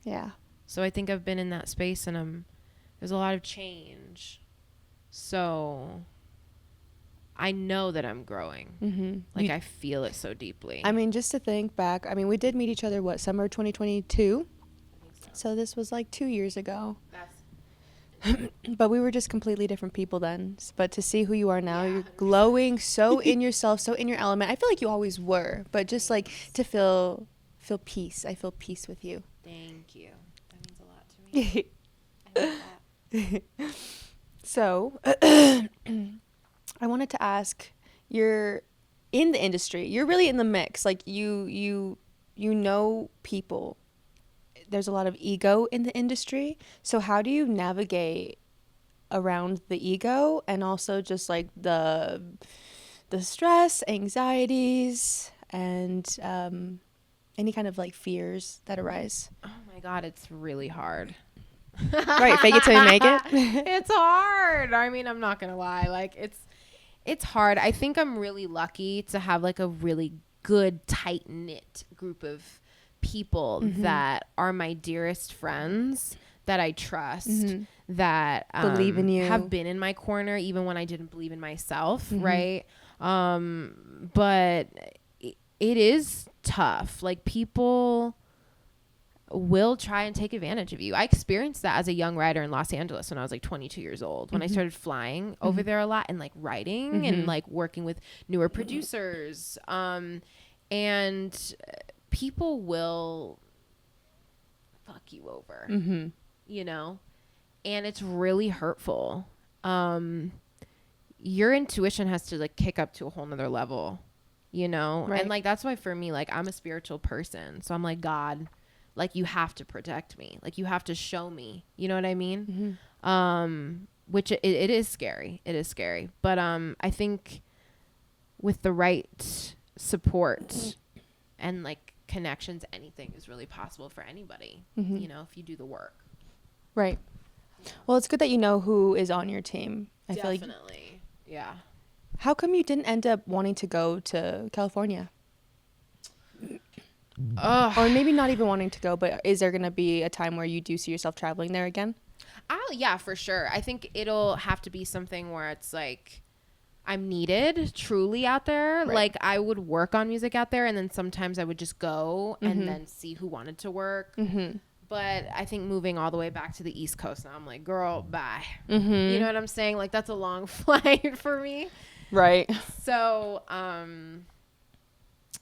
[SPEAKER 1] Yeah.
[SPEAKER 2] So I think I've been in that space and there's a lot of change. So I know that I'm growing. I feel it so deeply.
[SPEAKER 1] I mean, just to think back, we did meet each other, summer 2022?
[SPEAKER 2] I think
[SPEAKER 1] so this was 2 years ago. But we were just completely different people then. But to see who you are now, you're glowing so in yourself, so in your element. I feel like you always were, but just to feel peace. I feel peace with you.
[SPEAKER 2] Thank you. That means a lot to me.
[SPEAKER 1] So, I wanted to ask, you're in the industry. You're really in the mix. You know people. There's a lot of ego in the industry. So how do you navigate around the ego and also just the stress, anxieties, and any kind of fears that arise?
[SPEAKER 2] Oh my God, it's really hard.
[SPEAKER 1] Right, fake it till you make it.
[SPEAKER 2] It's hard. I'm not gonna lie. It's hard. I think I'm really lucky to have a really good, tight knit group of people that are my dearest friends that I trust,
[SPEAKER 1] Mhm.
[SPEAKER 2] that
[SPEAKER 1] Believe in you.
[SPEAKER 2] have been in my corner even when I didn't believe in myself,
[SPEAKER 1] Mhm.
[SPEAKER 2] right? But it is tough. Like, people will try and take advantage of you. I experienced that as a young writer in Los Angeles when I was like 22 years old, when I started flying over there a lot and like writing and like working with newer producers. And people will fuck you over, you know, and it's really hurtful. Your intuition has to like kick up to a whole nother level, you know?
[SPEAKER 1] Right.
[SPEAKER 2] And like, that's why for me, like, I'm a spiritual person. So I'm like, God, like, you have to protect me. Like, you have to show me, you know what I mean? Which it is scary. It is scary. But, I think with the right support and like connections, anything is really possible for anybody, you know, if you do the work.
[SPEAKER 1] Right. Well, it's good that you know who is on your team. I feel like.
[SPEAKER 2] Definitely. Yeah.
[SPEAKER 1] How come you didn't end up wanting to go to California? Or maybe not even wanting to go, but is there going to be a time where you do see yourself traveling there again?
[SPEAKER 2] Yeah, for sure. I think it'll have to be something where it's like I'm needed truly out there.
[SPEAKER 1] Right.
[SPEAKER 2] Like, I would work on music out there, and then sometimes I would just go and then see who wanted to work. But I think moving all the way back to the East Coast now, I'm like, girl, bye. You know what I'm saying? Like, that's a long flight for me.
[SPEAKER 1] Right.
[SPEAKER 2] So,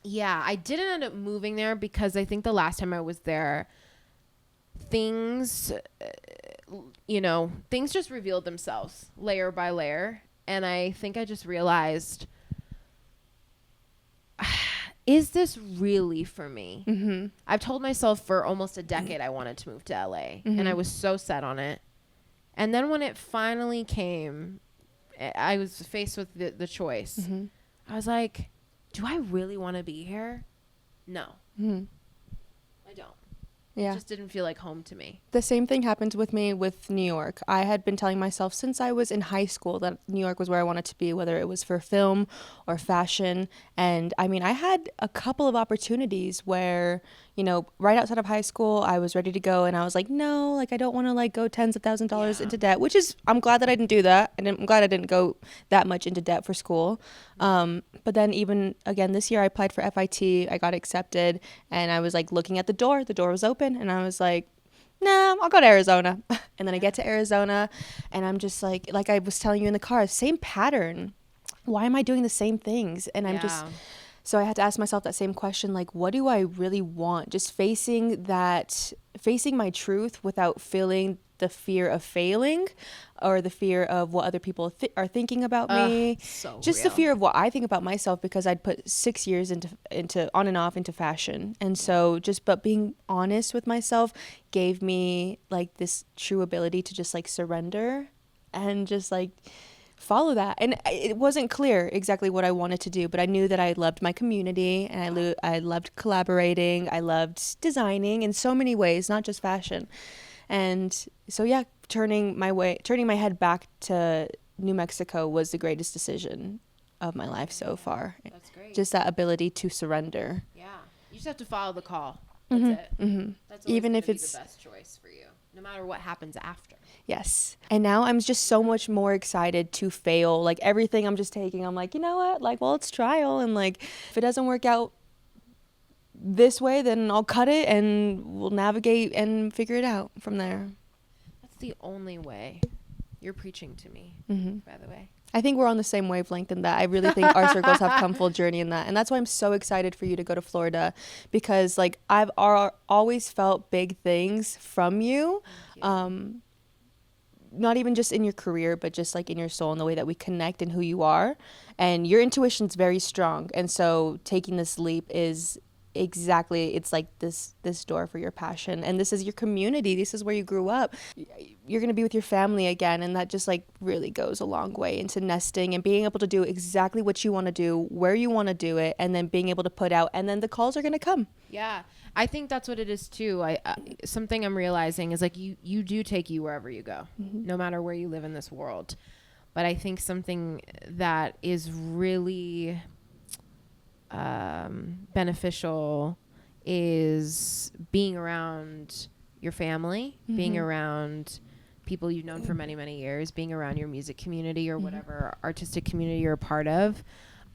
[SPEAKER 2] yeah, I didn't end up moving there because I think the last time I was there, things, you know, things just revealed themselves layer by layer. And I think I just realized, is this really for me? I've told myself for almost a decade I wanted to move to LA, and I was so set on it. And then when it finally came, I was faced with the choice. I was like, do I really want to be here? No. I don't.
[SPEAKER 1] Yeah.
[SPEAKER 2] It just didn't feel like home to me.
[SPEAKER 1] The same thing happened with me with New York. I had been telling myself since I was in high school that New York was where I wanted to be, whether it was for film or fashion. And I mean, I had a couple of opportunities where, you know, right outside of high school, I was ready to go. And I was like, no, like, I don't want to like go tens of thousands of dollars into debt, which is, I'm glad that I didn't do that. And I'm glad I didn't go that much into debt for school. But then even again, this year I applied for FIT, I got accepted, and I was like looking at the door was open, and I was like, nah, I'll go to Arizona. And then I get to Arizona, and I'm just like I was telling you in the car, same pattern. Why am I doing the same things? And I'm just, so I had to ask myself that same question, like, what do I really want? Just facing my truth without feeling the fear of failing or the fear of what other people are thinking about me.
[SPEAKER 2] So
[SPEAKER 1] just
[SPEAKER 2] real.
[SPEAKER 1] the fear of what I think about myself, because I'd put 6 years into on and off into fashion. And so but being honest with myself gave me like this true ability to just like surrender and just like follow that. And it wasn't clear exactly what I wanted to do, but I knew that I loved my community, and I loved collaborating. I loved designing in so many ways, not just fashion. And so, yeah, turning my head back to New Mexico was the greatest decision of my life so far.
[SPEAKER 2] That's great.
[SPEAKER 1] Just that ability to surrender.
[SPEAKER 2] Yeah. You just have to follow the call. That's it. That's always
[SPEAKER 1] Even if
[SPEAKER 2] be
[SPEAKER 1] it's
[SPEAKER 2] the best choice for you, no matter what happens after.
[SPEAKER 1] Yes. And now I'm just so much more excited to fail. Like, everything I'm just taking, I'm like, you know what? Like, well, it's trial. And like, if it doesn't work out this way, then I'll cut it and we'll navigate and figure it out from there.
[SPEAKER 2] That's the only way. You're preaching to me, by the way.
[SPEAKER 1] I think we're on the same wavelength in that. I really think our circles have come full journey in that. And that's why I'm so excited for you to go to Florida, because like I've always felt big things from you. Not even just in your career, but just like in your soul and the way that we connect and who you are. And your intuition's very strong. And so taking this leap is exactly, it's like this door for your passion. And this is your community. This is where you grew up. You're going to be with your family again. And that just like really goes a long way into nesting and being able to do exactly what you want to do, where you want to do it, and then being able to put out, and then the calls are going to come.
[SPEAKER 2] Yeah. I think that's what it is too. Something I'm realizing is like you do take you wherever you go, no matter where you live in this world. But I think something that is really beneficial is being around your family, being around people you've known for many, many years, being around your music community or whatever artistic community you're a part of.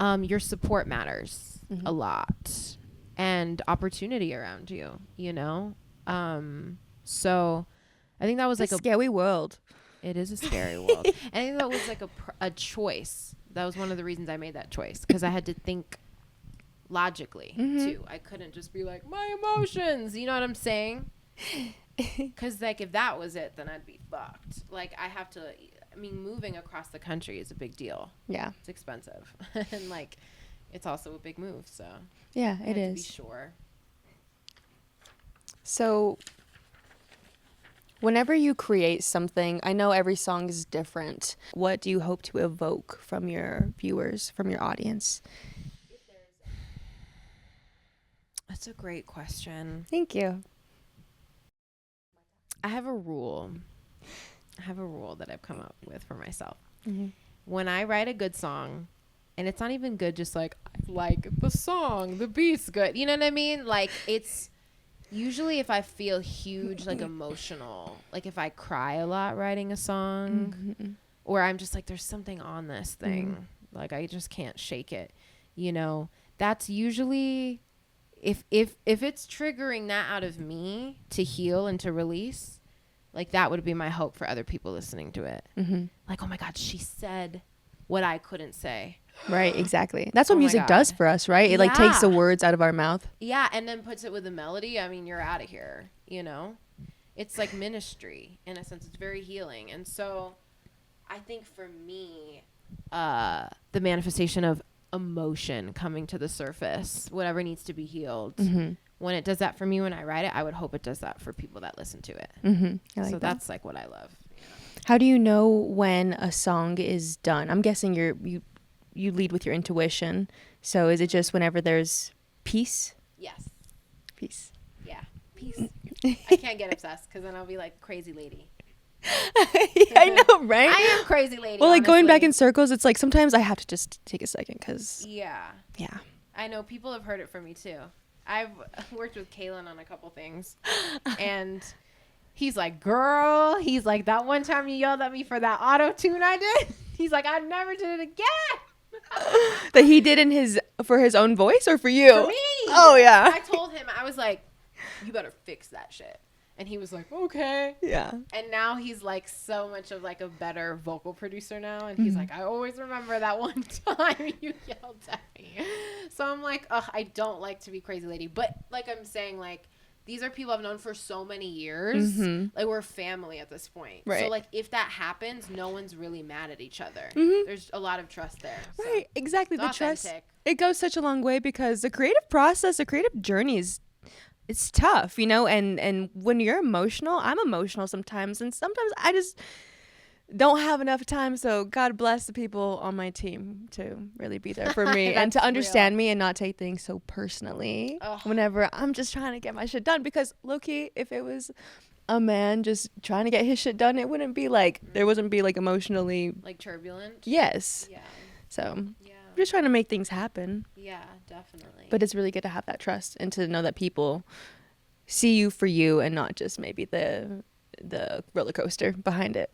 [SPEAKER 2] Your support matters a lot, and opportunity around you, you know? So I think that was
[SPEAKER 1] It's
[SPEAKER 2] like
[SPEAKER 1] a scary world.
[SPEAKER 2] it is a scary world. I think that was like a choice. That was one of the reasons I made that choice, because I had to think logically too. I couldn't just be like, my emotions, you know what I'm saying? Because like if that was it, then I'd be fucked. Like I have to, I mean, moving across the country is a big deal.
[SPEAKER 1] Yeah.
[SPEAKER 2] It's expensive. And like it's also a big move, so
[SPEAKER 1] Yeah,
[SPEAKER 2] I
[SPEAKER 1] it
[SPEAKER 2] had to be
[SPEAKER 1] is.
[SPEAKER 2] sure.
[SPEAKER 1] So whenever you create something, I know every song is different. What do you hope to evoke from your viewers, from your audience?
[SPEAKER 2] That's a great question.
[SPEAKER 1] Thank you.
[SPEAKER 2] I have a rule. That I've come up with for myself.
[SPEAKER 1] Mm-hmm.
[SPEAKER 2] When I write a good song, and it's not even good, just like the song, the beat's good. You know what I mean? Like it's usually if I feel huge, like emotional, like if I cry a lot writing a song, or I'm just like, there's something on this thing, like I just can't shake it. You know, that's usually if it's triggering that out of me to heal and to release, like that would be my hope for other people listening to it. Like, oh my God, she said what I couldn't say.
[SPEAKER 1] Right, exactly. That's what
[SPEAKER 2] Oh my
[SPEAKER 1] music
[SPEAKER 2] God.
[SPEAKER 1] does for us, right? It like takes the
[SPEAKER 2] Yeah.
[SPEAKER 1] words out of our mouth.
[SPEAKER 2] Yeah, and then puts it with a melody. I mean, you're out of here, you know? It's like ministry in a sense. It's very healing. And so I think for me, the manifestation of emotion coming to the surface, whatever needs to be healed, when it does that for me when I write it, I would hope it does that for people that listen to it.
[SPEAKER 1] I like
[SPEAKER 2] So
[SPEAKER 1] that.
[SPEAKER 2] that's like what I love.
[SPEAKER 1] How do you know when a song is done? I'm guessing you lead with your intuition. So is it just whenever there's peace?
[SPEAKER 2] Yes.
[SPEAKER 1] Peace.
[SPEAKER 2] Yeah. Peace. I can't get obsessed because then I'll be like crazy lady.
[SPEAKER 1] I know, right?
[SPEAKER 2] I am crazy lady.
[SPEAKER 1] Well, like going back
[SPEAKER 2] honestly.
[SPEAKER 1] in circles, it's like sometimes I have to just take a second because,
[SPEAKER 2] Yeah.
[SPEAKER 1] yeah.
[SPEAKER 2] I know people have heard it from me too. I've worked with Kaylin on a couple things, and he's like, girl, he's like, that one time you yelled at me for that auto tune I did, he's like, I never did it again.
[SPEAKER 1] That he did for his own voice or for you?
[SPEAKER 2] For me.
[SPEAKER 1] Oh, yeah.
[SPEAKER 2] I told him, I was like, you better fix that shit. And he was like, okay.
[SPEAKER 1] Yeah.
[SPEAKER 2] And now he's like so much of like a better vocal producer now. And he's like, I always remember that one time you yelled at me. So I'm like, ugh, I don't like to be crazy lady. But like I'm saying, like, these are people I've known for so many years. Like we're family at this point.
[SPEAKER 1] Right.
[SPEAKER 2] So like if that happens, no one's really mad at each other. There's a lot of trust there. So
[SPEAKER 1] Right. Exactly.
[SPEAKER 2] it's
[SPEAKER 1] The trust.
[SPEAKER 2] authentic.
[SPEAKER 1] It goes such a long way because the creative process, the creative journey it's tough, you know, and when you're emotional, I'm emotional sometimes, and sometimes I just don't have enough time. So God bless the people on my team to really be there for me and to
[SPEAKER 2] That's
[SPEAKER 1] understand me and not take things so personally
[SPEAKER 2] Ugh.
[SPEAKER 1] whenever I'm just trying to get my shit done. Because low-key, if it was a man just trying to get his shit done, it wouldn't be like, there wouldn't be like emotionally,
[SPEAKER 2] Like turbulent.
[SPEAKER 1] yes.
[SPEAKER 2] Yeah.
[SPEAKER 1] So
[SPEAKER 2] Yeah.
[SPEAKER 1] I'm just trying to make things happen.
[SPEAKER 2] Yeah, definitely.
[SPEAKER 1] But it's really good to have that trust and to know that people see you for you and not just maybe the roller coaster behind it.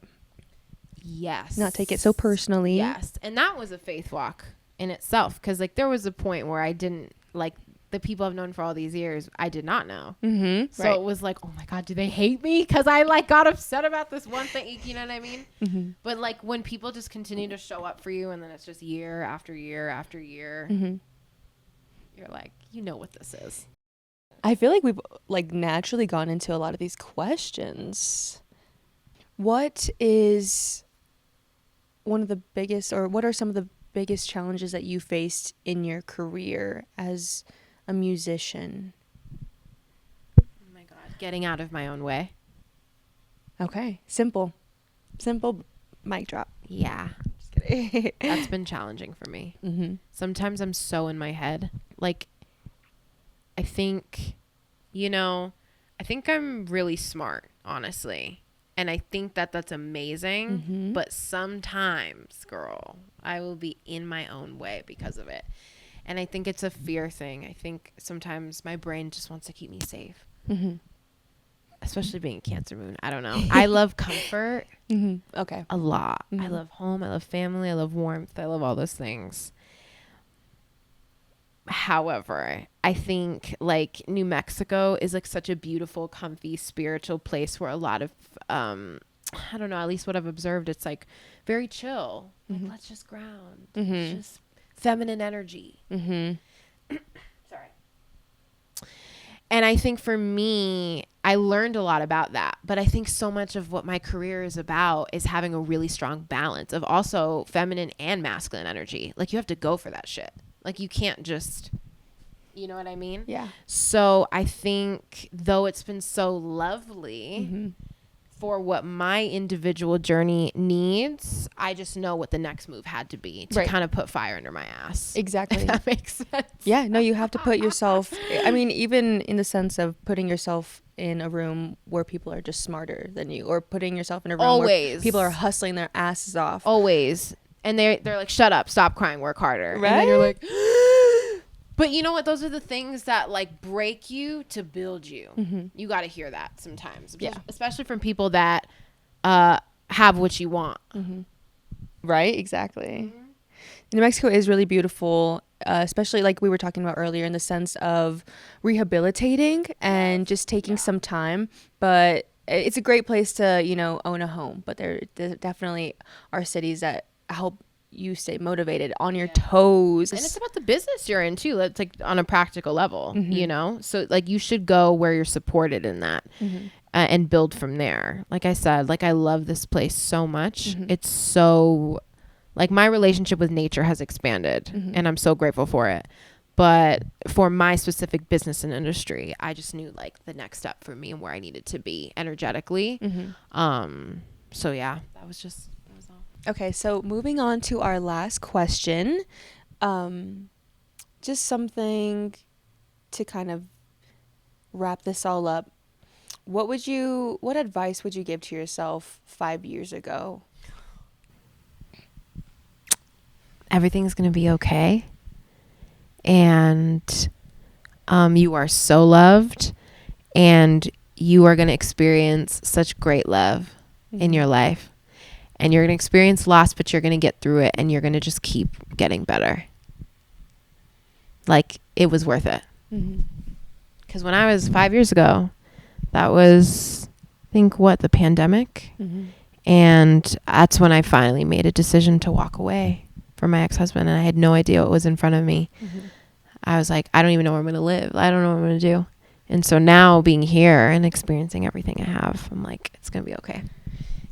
[SPEAKER 2] yes.
[SPEAKER 1] Not take it so personally.
[SPEAKER 2] Yes. And that was a faith walk in itself. Because like there was a point where I didn't, like, the people I've known for all these years, I did not know. So
[SPEAKER 1] right.
[SPEAKER 2] it was like, oh my God, do they hate me? Because I like got upset about this one thing. You know what I mean? But like when people just continue to show up for you and then it's just year after year after year, you're like, you know what this is.
[SPEAKER 1] I feel like we've like naturally gone into a lot of these questions. What is one of the biggest, or what are some of the biggest challenges that you faced in your career as a musician?
[SPEAKER 2] Oh my God. Getting out of my own way.
[SPEAKER 1] Okay. Simple mic drop.
[SPEAKER 2] Yeah.
[SPEAKER 1] Just kidding.
[SPEAKER 2] That's been challenging for me. Sometimes I'm so in my head. Like, I think, you know, I think I'm really smart, honestly. And I think that that's amazing. But sometimes, girl, I will be in my own way because of it. And I think it's a fear thing. I think sometimes my brain just wants to keep me safe. especially being Cancer moon. I don't know. I love comfort
[SPEAKER 1] Okay.
[SPEAKER 2] a lot. I
[SPEAKER 1] Mhm.
[SPEAKER 2] love home. I love family. I love warmth. I love all those things. However, I think like New Mexico is like such a beautiful, comfy, spiritual place where a lot of, I don't know, at least what I've observed, it's like very chill. Like, let's just ground. It's just feminine energy. Sorry. And I think for me, I learned a lot about that. But I think so much of what my career is about is having a really strong balance of also feminine and masculine energy. Like, you have to go for that shit. Like, you can't just, you know what I mean?
[SPEAKER 1] Yeah.
[SPEAKER 2] So I think though it's been so lovely for what my individual journey needs, I just know what the next move had to be to
[SPEAKER 1] Right.
[SPEAKER 2] kind of put fire under my ass.
[SPEAKER 1] Exactly.
[SPEAKER 2] If that makes sense.
[SPEAKER 1] Yeah, no, you have to put yourself, I mean, even in the sense of putting yourself in a room where people are just smarter than you, or putting yourself in a room where
[SPEAKER 2] Always.
[SPEAKER 1] people are hustling their asses off.
[SPEAKER 2] Always. And they're like, shut up, stop crying, work harder.
[SPEAKER 1] Right?
[SPEAKER 2] And then you're like, but you know what? Those are the things that like break you to build you. You got to hear that sometimes.
[SPEAKER 1] Yeah.
[SPEAKER 2] Especially from people that have what you want.
[SPEAKER 1] Right? Exactly. New Mexico is really beautiful, especially like we were talking about earlier, in the sense of rehabilitating and just taking some time. But it's a great place to, you know, own a home. But there definitely are cities that help you stay motivated, on your toes.
[SPEAKER 2] And it's about the business you're in too. It's like on a practical level, you know? So like you should go where you're supported in that and build from there. Like I said, like I love this place so much. It's so like my relationship with nature has expanded and I'm so grateful for it. But for my specific business and industry, I just knew like the next step for me and where I needed to be energetically. So yeah, that was all.
[SPEAKER 1] Okay, so moving on to our last question. Just something to kind of wrap this all up. What advice would you give to yourself 5 years ago?
[SPEAKER 2] Everything's going to be okay. And you are so loved. And you are going to experience such great love in your life. And you're going to experience loss, but you're going to get through it. And you're going to just keep getting better. Like, it was worth it. Because when I was 5 years ago, that was, I think, the pandemic. And that's when I finally made a decision to walk away from my ex-husband. And I had no idea what was in front of me. I was like, I don't even know where I'm going to live. I don't know what I'm going to do. And so now being here and experiencing everything I have, I'm like, it's going to be okay.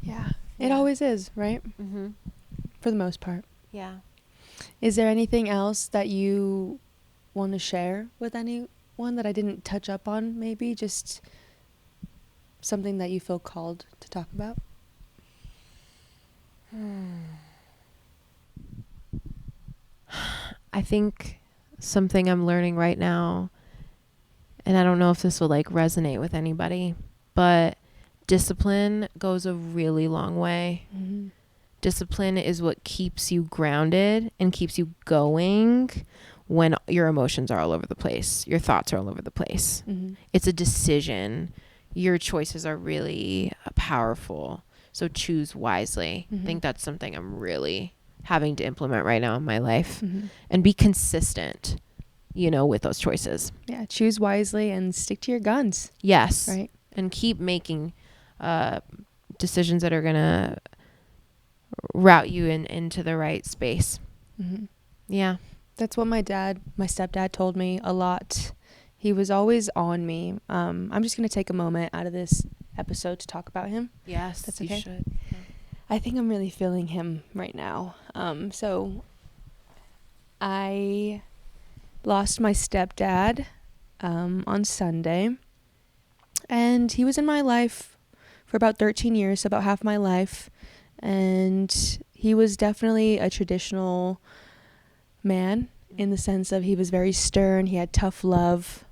[SPEAKER 1] Yeah. It always is, right? For the most part.
[SPEAKER 2] Yeah.
[SPEAKER 1] Is there anything else that you want to share with anyone that I didn't touch up on, maybe? Just something that you feel called to talk about?
[SPEAKER 2] I think something I'm learning right now, and I don't know if this will like resonate with anybody, but discipline goes a really long way. Discipline is what keeps you grounded and keeps you going when your emotions are all over the place. Your thoughts are all over the place. It's a decision. Your choices are really powerful. So choose wisely. I think that's something I'm really having to implement right now in my life. And be consistent, you know, with those choices.
[SPEAKER 1] Yeah, choose wisely and stick to your guns.
[SPEAKER 2] Yes.
[SPEAKER 1] Right.
[SPEAKER 2] And keep making decisions that are going to route you into the right space. Yeah.
[SPEAKER 1] That's what my stepdad told me a lot. He was always on me. I'm just going to take a moment out of this episode to talk about him.
[SPEAKER 2] Yes,
[SPEAKER 1] that's
[SPEAKER 2] you
[SPEAKER 1] okay.
[SPEAKER 2] should. Yeah.
[SPEAKER 1] I think I'm really feeling him right now. So I lost my stepdad on Sunday, and he was in my life for about 13 years, so about half my life. And he was definitely a traditional man in the sense of he was very stern. He had tough love.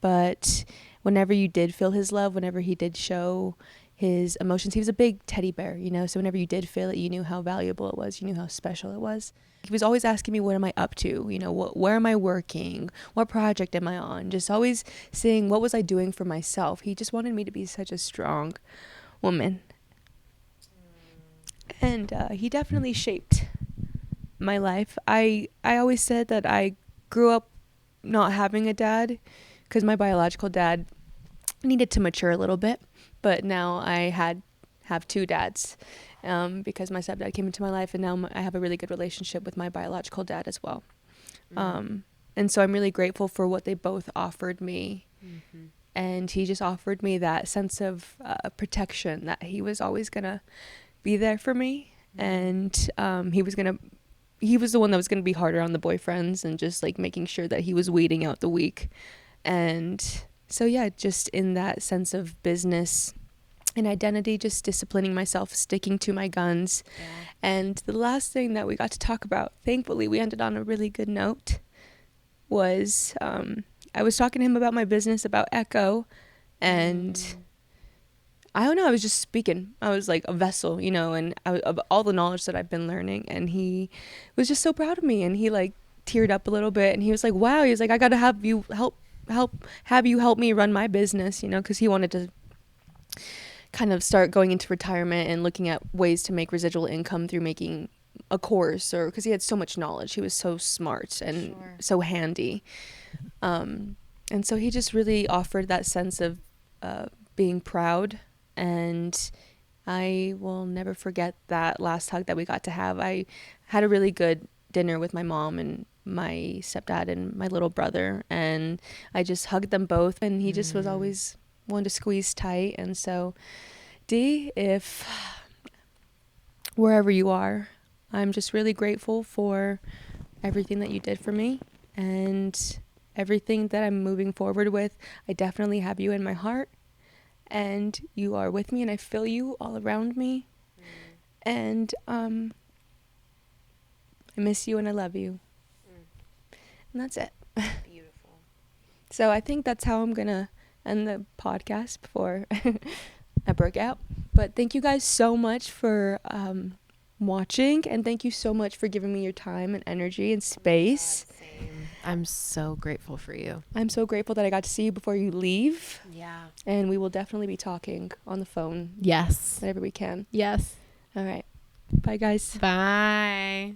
[SPEAKER 1] But whenever you did feel his love, whenever he did show his emotions. He was a big teddy bear, you know, so whenever you did feel it, you knew how valuable it was, you knew how special it was. He was always asking me, what am I up to? You know, where am I working? What project am I on? Just always saying, what was I doing for myself? He just wanted me to be such a strong woman. And he definitely shaped my life. I always said that I grew up not having a dad because my biological dad needed to mature a little bit, but now I have two dads because my stepdad came into my life, and now I have a really good relationship with my biological dad as well. And so I'm really grateful for what they both offered me. Mm-hmm. And he just offered me that sense of protection, that he was always gonna be there for me. Mm-hmm. And he was the one that was gonna be harder on the boyfriends and just like making sure that he was weeding out the weak. And so yeah, just in that sense of business and identity, just disciplining myself, sticking to my guns. Yeah. And the last thing that we got to talk about, thankfully we ended on a really good note, was I was talking to him about my business, about Echo, and I don't know, I was just speaking. I was like a vessel, you know, and of all the knowledge that I've been learning. And he was just so proud of me, and he like teared up a little bit, and he was like, wow, he was like, I gotta have you help me run my business, you know, because he wanted to kind of start going into retirement and looking at ways to make residual income through making a course, or because he had so much knowledge. He was so smart and so handy. And so he just really offered that sense of being proud. And I will never forget that last hug that we got to have. I had a really good dinner with my mom and my stepdad and my little brother, and I just hugged them both, and he just was always one to squeeze tight. And so Dee, if wherever you are, I'm just really grateful for everything that you did for me and everything that I'm moving forward with. I definitely have you in my heart, and you are with me, and I feel you all around me. And I miss you and I love you. And that's it.
[SPEAKER 2] Beautiful.
[SPEAKER 1] So I think that's how I'm going to end the podcast before I break out. But thank you guys so much for watching, and thank you so much for giving me your time and energy and space.
[SPEAKER 2] Oh my God, same. I'm so grateful for you.
[SPEAKER 1] I'm so grateful that I got to see you before you leave.
[SPEAKER 2] Yeah.
[SPEAKER 1] And we will definitely be talking on the phone.
[SPEAKER 2] Yes.
[SPEAKER 1] Whenever we can.
[SPEAKER 2] Yes.
[SPEAKER 1] All right. Bye, guys.
[SPEAKER 2] Bye.